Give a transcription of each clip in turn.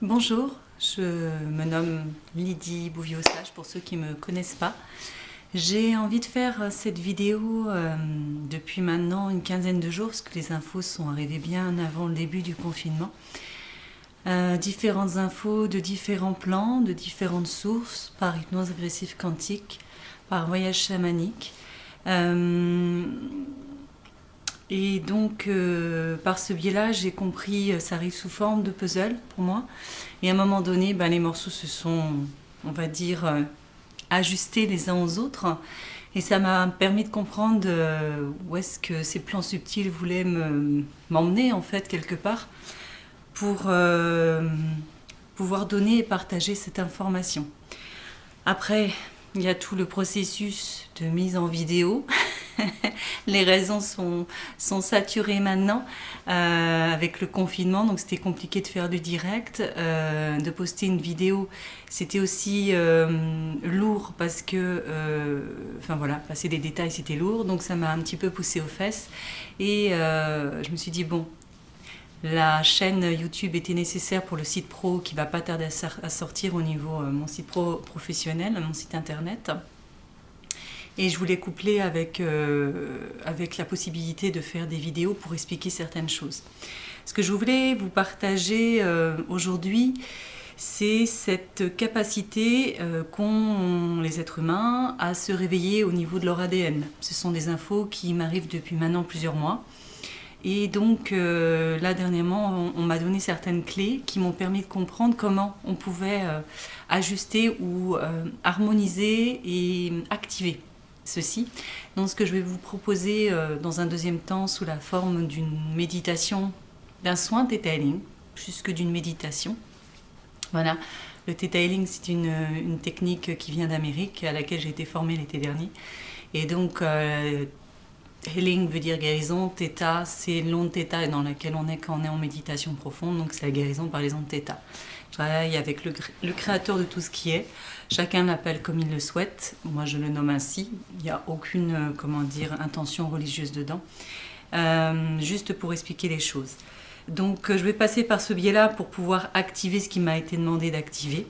Bonjour, je me nomme Lydie Bouvier-Sage pour ceux qui ne me connaissent pas. J'ai envie de faire cette vidéo depuis maintenant une quinzaine de jours parce que les infos sont arrivées bien avant le début du confinement. Différentes infos de différents plans, de différentes sources, par hypnose agressive quantique, par voyage chamanique. Et donc, par ce biais-là, j'ai compris, ça arrive sous forme de puzzle pour moi. Et à un moment donné, les morceaux se sont, on va dire, ajustés les uns aux autres. Et ça m'a permis de comprendre où est-ce que ces plans subtils voulaient m'emmener, en fait, quelque part, pour pouvoir donner et partager cette information. Après, il y a tout le processus de mise en vidéo. Les réseaux sont saturés maintenant avec le confinement, donc c'était compliqué de faire du direct, de poster une vidéo. C'était aussi lourd parce que, passer des détails c'était lourd, donc ça m'a un petit peu poussé aux fesses. Et je me suis dit, bon, la chaîne YouTube était nécessaire pour le site pro qui va pas tarder à sortir au niveau mon site pro professionnel, mon site internet. Et je voulais coupler avec la possibilité de faire des vidéos pour expliquer certaines choses. Ce que je voulais vous partager aujourd'hui, c'est cette capacité qu'ont les êtres humains à se réveiller au niveau de leur ADN. Ce sont des infos qui m'arrivent depuis maintenant plusieurs mois. Et donc là dernièrement, on m'a donné certaines clés qui m'ont permis de comprendre comment on pouvait ajuster ou harmoniser et activer ceci. Donc ce que je vais vous proposer dans un deuxième temps sous la forme d'une méditation, d'un soin Theta Healing, plus que d'une méditation. Voilà, le Theta Healing c'est une technique qui vient d'Amérique, à laquelle j'ai été formée l'été dernier. Et donc Healing veut dire guérison, Theta c'est l'onde Theta dans laquelle on est quand on est en méditation profonde, donc c'est la guérison par les ondes Theta. Je travaille avec le créateur de tout ce qui est. Chacun l'appelle comme il le souhaite. Moi, je le nomme ainsi. Il n'y a aucune, intention religieuse dedans. Juste pour expliquer les choses. Donc, je vais passer par ce biais-là pour pouvoir activer ce qui m'a été demandé d'activer.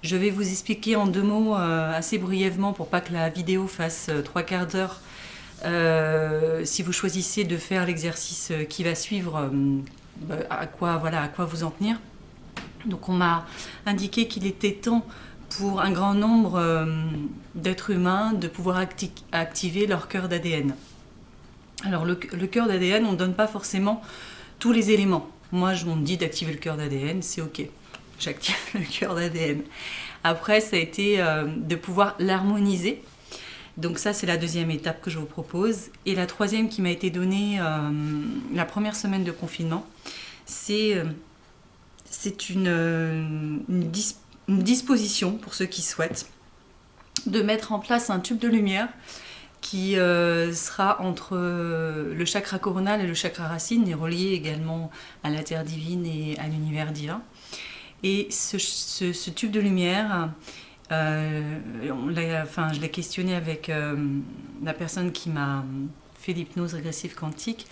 Je vais vous expliquer en 2 mots, assez brièvement, pour pas que la vidéo fasse 3/4 d'heure. Si vous choisissez de faire l'exercice qui va suivre, à quoi vous en tenir. Donc on m'a indiqué qu'il était temps pour un grand nombre d'êtres humains de pouvoir activer leur cœur d'ADN. Alors le cœur d'ADN, on ne donne pas forcément tous les éléments. Moi, on me dit d'activer le cœur d'ADN, c'est ok. J'active le cœur d'ADN. Après, ça a été de pouvoir l'harmoniser. Donc ça, c'est la deuxième étape que je vous propose. Et la troisième qui m'a été donnée la première semaine de confinement, c'est une disposition pour ceux qui souhaitent de mettre en place un tube de lumière qui sera entre le chakra coronal et le chakra racine et relié également à la terre divine et à l'univers divin. Et ce tube de lumière, je l'ai questionné avec la personne qui m'a fait l'hypnose régressive quantique.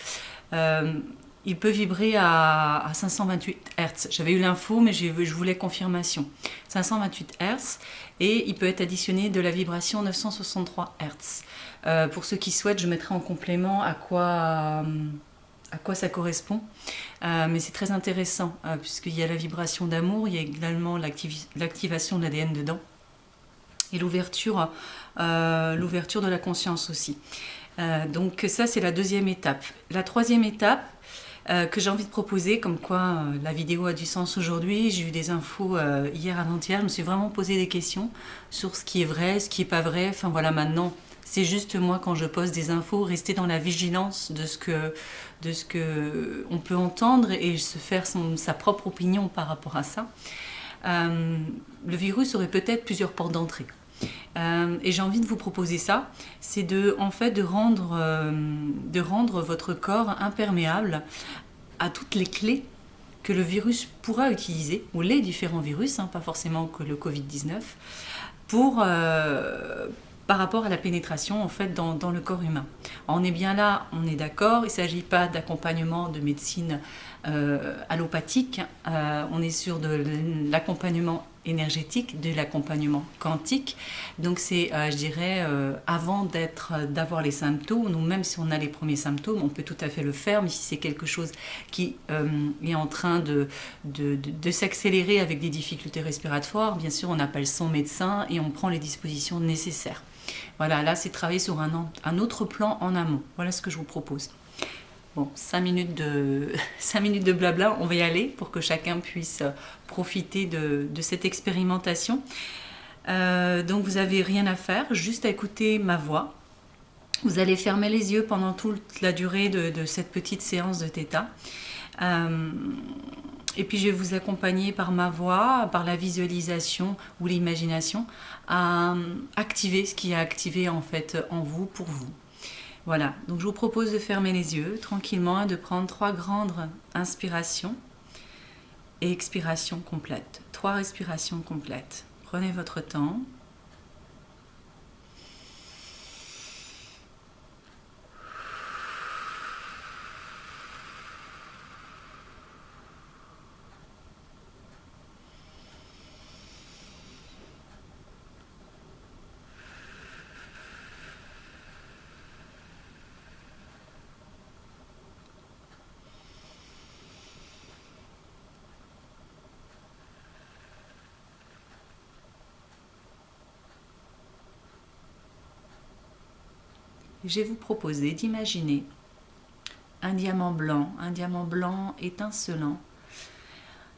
Il peut vibrer à 528 Hz. J'avais eu l'info, mais je voulais confirmation. 528 Hz, et il peut être additionné de la vibration 963 Hz. Pour ceux qui souhaitent, je mettrai en complément à quoi ça correspond. Mais c'est très intéressant, puisqu'il y a la vibration d'amour, il y a également l'activation de l'ADN dedans, et l'ouverture de la conscience aussi. Donc ça, c'est la deuxième étape. La troisième étape, que j'ai envie de proposer, comme quoi la vidéo a du sens aujourd'hui. J'ai eu des infos hier avant-hier, je me suis vraiment posé des questions sur ce qui est vrai, ce qui n'est pas vrai. Enfin voilà, maintenant, c'est juste moi quand je poste des infos, rester dans la vigilance de ce que on peut entendre et se faire sa propre opinion par rapport à ça. Le virus aurait peut-être plusieurs portes d'entrée. Et j'ai envie de vous proposer ça, c'est de rendre votre corps imperméable à toutes les clés que le virus pourra utiliser, ou les différents virus, pas forcément que le Covid-19, pour par rapport à la pénétration en fait dans le corps humain. Alors, on est bien là, on est d'accord, il ne s'agit pas d'accompagnement de médecine allopathique, on est sur de l'accompagnement énergétique, de l'accompagnement quantique. Donc c'est, je dirais, avant d'avoir les symptômes, ou même si on a les premiers symptômes, on peut tout à fait le faire, mais si c'est quelque chose qui est en train de s'accélérer avec des difficultés respiratoires, bien sûr on appelle son médecin et on prend les dispositions nécessaires. Voilà, là c'est travailler sur un autre plan en amont. Voilà ce que je vous propose. Bon, 5 minutes de blabla, on va y aller pour que chacun puisse profiter de cette expérimentation. Donc vous n'avez rien à faire, juste à écouter ma voix. Vous allez fermer les yeux pendant toute la durée de cette petite séance de Theta. Et puis je vais vous accompagner par ma voix, par la visualisation ou l'imagination, à activer ce qui est activé en fait en vous, pour vous. Voilà, donc je vous propose de fermer les yeux tranquillement et de prendre 3 grandes inspirations et expirations complètes. 3 respirations complètes. Prenez votre temps. Je vais vous proposer d'imaginer un diamant blanc étincelant,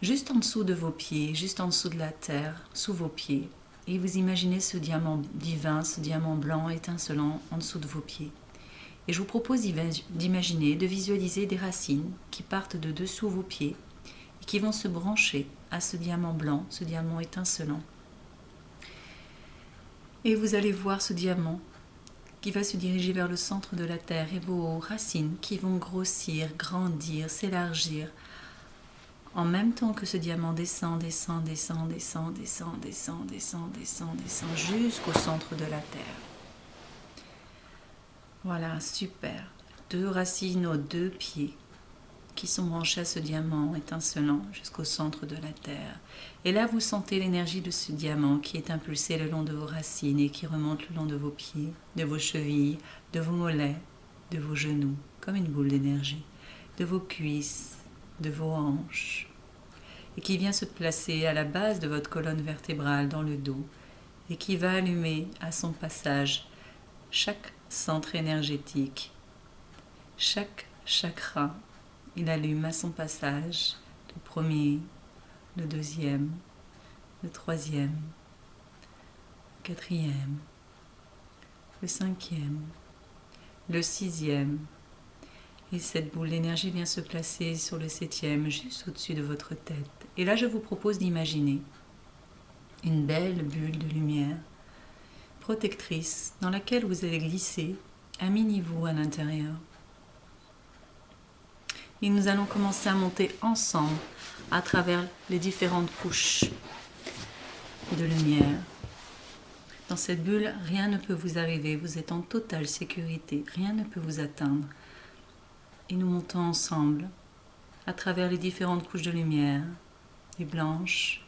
juste en dessous de vos pieds, juste en dessous de la terre, sous vos pieds. Et vous imaginez ce diamant divin, ce diamant blanc étincelant en dessous de vos pieds. Et je vous propose d'imaginer, de visualiser des racines qui partent de dessous vos pieds et qui vont se brancher à ce diamant blanc, ce diamant étincelant. Et vous allez voir ce diamant qui va se diriger vers le centre de la terre et vos racines qui vont grossir, grandir, s'élargir en même temps que ce diamant descend jusqu'au centre de la terre. Voilà, super. 2 racines aux 2 pieds qui sont branchés à ce diamant étincelant jusqu'au centre de la terre. Et là, vous sentez l'énergie de ce diamant qui est impulsé le long de vos racines et qui remonte le long de vos pieds, de vos chevilles, de vos mollets, de vos genoux, comme une boule d'énergie, de vos cuisses, de vos hanches, et qui vient se placer à la base de votre colonne vertébrale dans le dos, et qui va allumer à son passage chaque centre énergétique, chaque chakra. Il allume à son passage le premier, le deuxième, le troisième, le quatrième, le cinquième, le sixième. Et cette boule d'énergie vient se placer sur le 7e, juste au-dessus de votre tête. Et là, je vous propose d'imaginer une belle bulle de lumière protectrice dans laquelle vous allez glisser à mi-niveau à l'intérieur. Et nous allons commencer à monter ensemble à travers les différentes couches de lumière. Dans cette bulle, rien ne peut vous arriver, vous êtes en totale sécurité, rien ne peut vous atteindre. Et nous montons ensemble à travers les différentes couches de lumière, les blanches,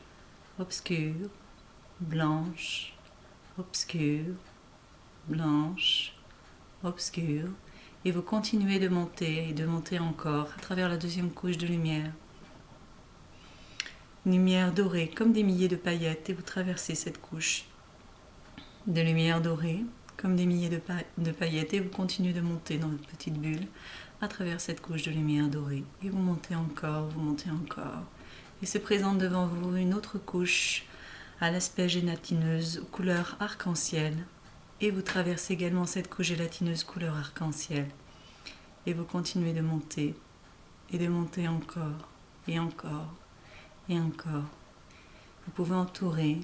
obscures, blanches, obscures, blanches, obscures. Et vous continuez de monter et de monter encore à travers la 2e couche de lumière. Une lumière dorée comme des milliers de paillettes et vous traversez cette couche de lumière dorée comme des milliers de paillettes et vous continuez de monter dans votre petite bulle à travers cette couche de lumière dorée. Et vous montez encore et se présente devant vous une autre couche à l'aspect gélatineuse aux couleurs arc-en-ciel. Et vous traversez également cette couche gélatineuse couleur arc-en-ciel. Et vous continuez de monter et de monter encore et encore et encore. Vous pouvez entourer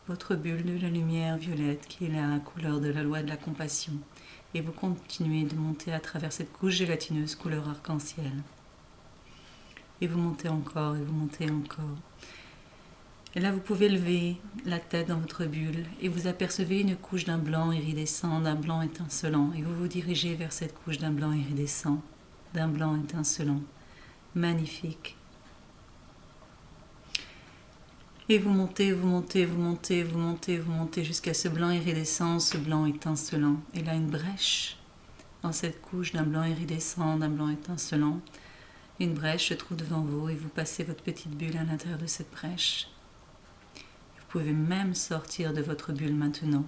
votre bulle de la lumière violette qui est la couleur de la loi de la compassion. Et vous continuez de monter à travers cette couche gélatineuse couleur arc-en-ciel. Et vous montez encore et vous montez encore. Et là, vous pouvez lever la tête dans votre bulle et vous apercevez une couche d'un blanc iridescent, d'un blanc étincelant. Et vous vous dirigez vers cette couche d'un blanc iridescent, d'un blanc étincelant. Magnifique. Et vous montez, vous montez, vous montez, vous montez, vous montez jusqu'à ce blanc iridescent, ce blanc étincelant. Et là, une brèche dans cette couche d'un blanc iridescent, d'un blanc étincelant. Une brèche se trouve devant vous et vous passez votre petite bulle à l'intérieur de cette brèche. Vous pouvez même sortir de votre bulle maintenant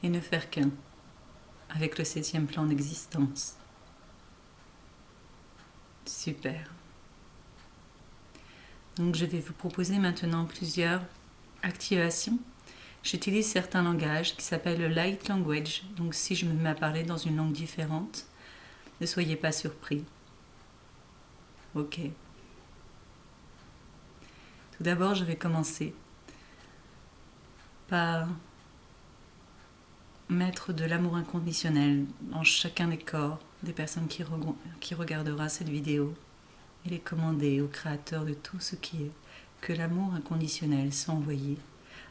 et ne faire qu'un avec le 7e plan d'existence. Super. Donc je vais vous proposer maintenant plusieurs activations. J'utilise certains langages qui s'appellent le light language. Donc si je me mets à parler dans une langue différente, ne soyez pas surpris. Ok. Tout d'abord, je vais commencer par mettre de l'amour inconditionnel dans chacun des corps des personnes qui regardera cette vidéo et les commander au Créateur de tout ce qui est, que l'amour inconditionnel soit envoyé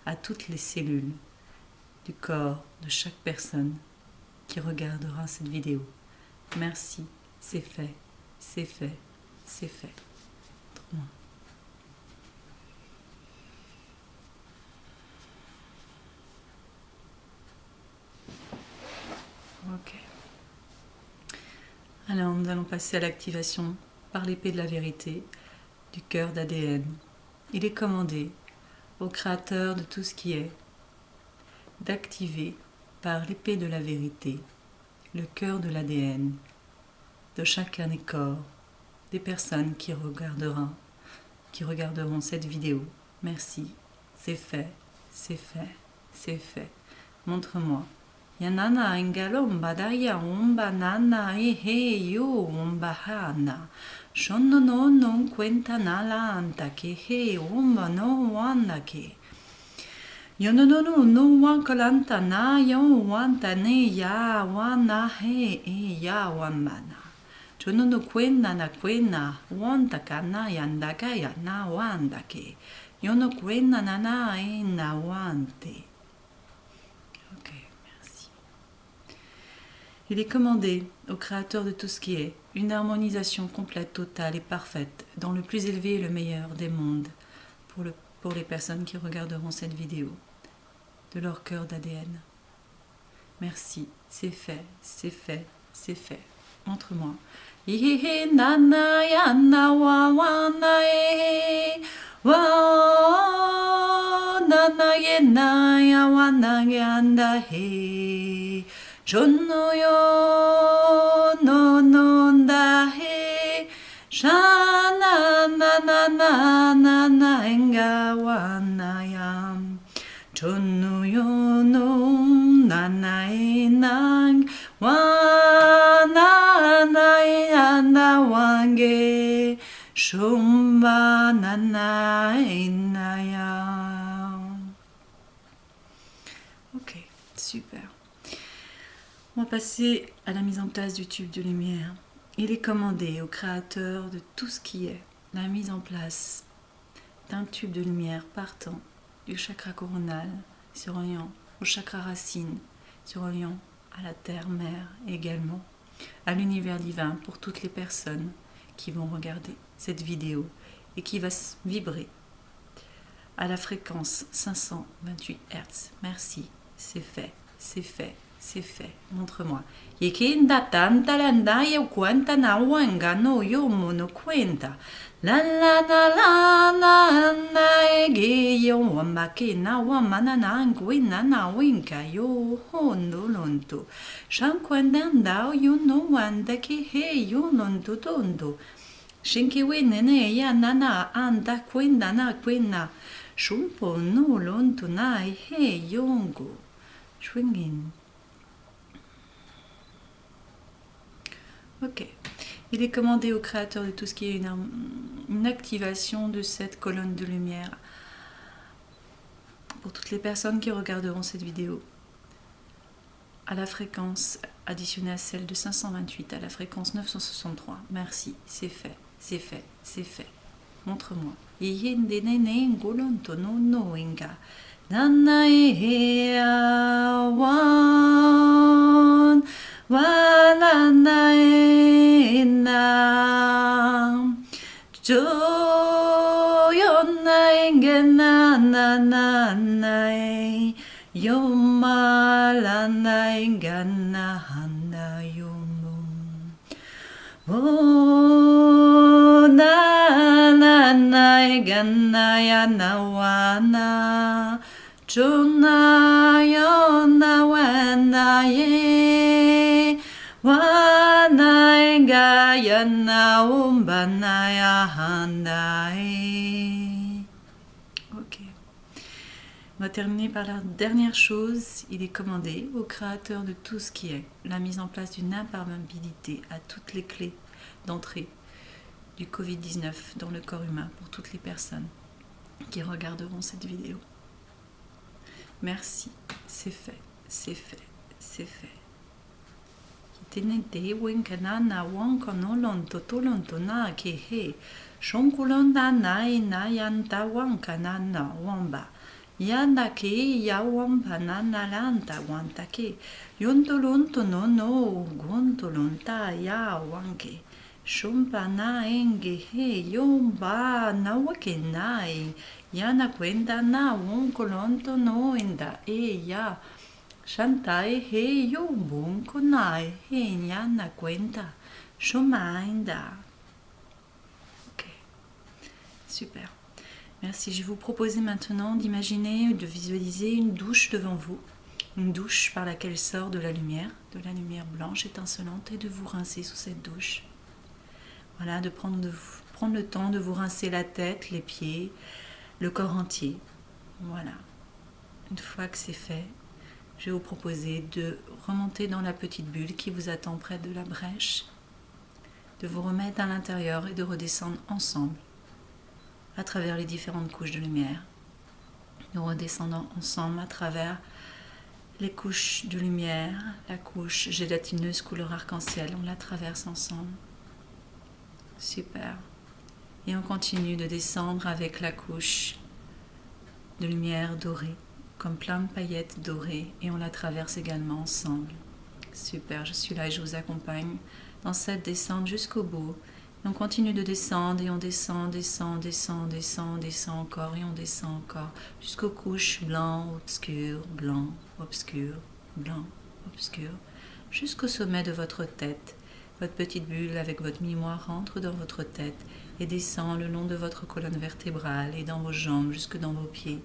à toutes les cellules du corps de chaque personne qui regardera cette vidéo. Merci, c'est fait, c'est fait, c'est fait. Trop bien. Ok. Alors, nous allons passer à l'activation par l'épée de la vérité du cœur d'ADN. Il est commandé au Créateur de tout ce qui est d'activer par l'épée de la vérité le cœur de l'ADN de chacun des corps des personnes qui regarderont cette vidéo. Merci, c'est fait, c'est fait, c'est fait. Montre-moi. Yanana engalomba daya omba nana ehe yo omba hana. Shono no non cuenta nala anta ke he omba no wanda ke. Yono no no no wankalanta na yo wanta ne ya wana he e ya wamana. Shono no cuenta na cuena wanta kana yandaka ya na wanda ke. Yono cuenta nana e na wante. Il est commandé au Créateur de tout ce qui est une harmonisation complète, totale et parfaite dans le plus élevé et le meilleur des mondes pour les personnes qui regarderont cette vidéo, de leur cœur d'ADN. Merci, c'est fait, c'est fait, c'est fait. Montre-moi. Ihehe nana yana wa wana e wa nana yena ya wana yanda he. Jono yo no nonda he shana na na na na na enga wana yam. Jono yo no na na e nang wana na e anda wange shumba na na e na yam. Ok, super. On va passer à la mise en place du tube de lumière. Il est commandé au Créateur de tout ce qui est la mise en place d'un tube de lumière partant du chakra coronal, se reliant au chakra racine, se reliant à la terre-mère également, à l'univers divin pour toutes les personnes qui vont regarder cette vidéo et qui va vibrer à la fréquence 528 Hz. Merci, c'est fait, c'est fait. C'est fait, montre-moi. Yekinda tanta landa yo cuenta na wanga no yo mono cuenta. La la la la la na ege yo wamake na wamana na nguina na winka yo hondo lonto. Shan kwenda yo no wanda ki he yo lonto tondo. Shinki winene ya nana anda kwenda na kwena. Shumpo no lonto na he yongo. Swinging. Ok. Il est commandé au Créateur de tout ce qui est une activation de cette colonne de lumière pour toutes les personnes qui regarderont cette vidéo à la fréquence additionnée à celle de 528, à la fréquence 963. Merci, c'est fait, c'est fait, c'est fait. montre-moi. Yende nene ngolonto no no inga. Nana e wan. Wanana e na. Joyona inge na na na na e. Yomalana inga na hana yomum. Oh, na na na gana ya na wana chona ya na wana ye wana ga ya na umbana ya hana e. Ok. On va terminer par la dernière chose. Il est commandé au Créateur de tout ce qui est la mise en place d'une imperméabilité à toutes les clés d'entrée du Covid-19 dans le corps humain pour toutes les personnes qui regarderont cette vidéo. Merci, c'est fait, c'est fait, c'est fait. Tenete wenkanana wankanolon totolon tona kehe shonkulonda nai nayanta wankanana wamba yanda ke yawamba nana lanta wantake yontolonto no no gontolonta ya wanke shumpana engehe yomba nawake nai yana kwenda na wonkolonto no enda ya Shantai he yo bon konai he nyana cuenta shomainda. Ok, super. Merci. Je vais vous proposer maintenant d'imaginer, de visualiser une douche devant vous, une douche par laquelle sort de la lumière blanche étincelante, et de vous rincer sous cette douche. Voilà, de prendre le temps de vous rincer la tête, les pieds, le corps entier. Voilà. Une fois que c'est fait, je vais vous proposer de remonter dans la petite bulle qui vous attend près de la brèche, de vous remettre à l'intérieur et de redescendre ensemble à travers les différentes couches de lumière. Nous redescendons ensemble à travers les couches de lumière, la couche gélatineuse couleur arc-en-ciel, on la traverse ensemble. Super. Et on continue de descendre avec la couche de lumière dorée, comme plein de paillettes dorées, et on la traverse également ensemble. Super, je suis là et je vous accompagne dans cette descente jusqu'au bout. Et on continue de descendre et on descend, descend, descend, descend, descend encore et on descend encore jusqu'aux couches blanc, obscur, blanc, obscur, blanc, obscur, jusqu'au sommet de votre tête. Votre petite bulle avec votre mémoire rentre dans votre tête et descend le long de votre colonne vertébrale et dans vos jambes jusque dans vos pieds.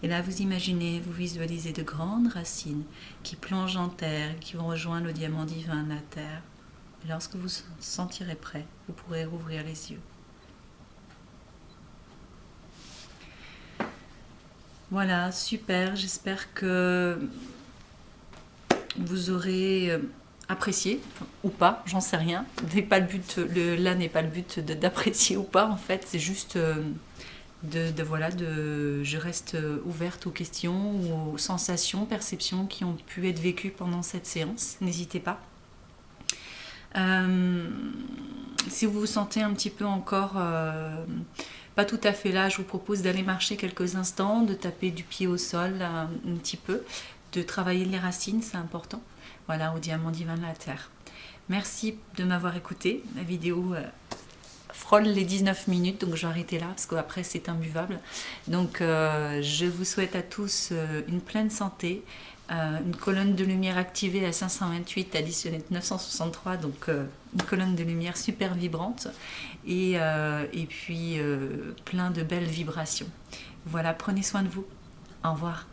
Et là, vous imaginez, vous visualisez de grandes racines qui plongent en terre, qui vont rejoindre le diamant divin de la terre. Et lorsque vous vous sentirez prêt, vous pourrez rouvrir les yeux. Voilà, super. J'espère que vous aurez apprécié, ou pas, j'en sais rien. Là n'est pas le but d'apprécier ou pas, en fait, c'est juste... je reste ouverte aux questions ou aux sensations, perceptions qui ont pu être vécues pendant cette séance. N'hésitez pas. Si vous vous sentez un petit peu encore pas tout à fait là, je vous propose d'aller marcher quelques instants, de taper du pied au sol un petit peu, de travailler les racines, c'est important. Voilà, au diamant divin de la terre. Merci de m'avoir écouté. La vidéo frôle les 19 minutes, donc je vais arrêter là parce qu'après c'est imbuvable. Donc je vous souhaite à tous une pleine santé, une colonne de lumière activée à 528 additionnée de 963, donc une colonne de lumière super vibrante et puis plein de belles vibrations. Voilà, prenez soin de vous. Au revoir.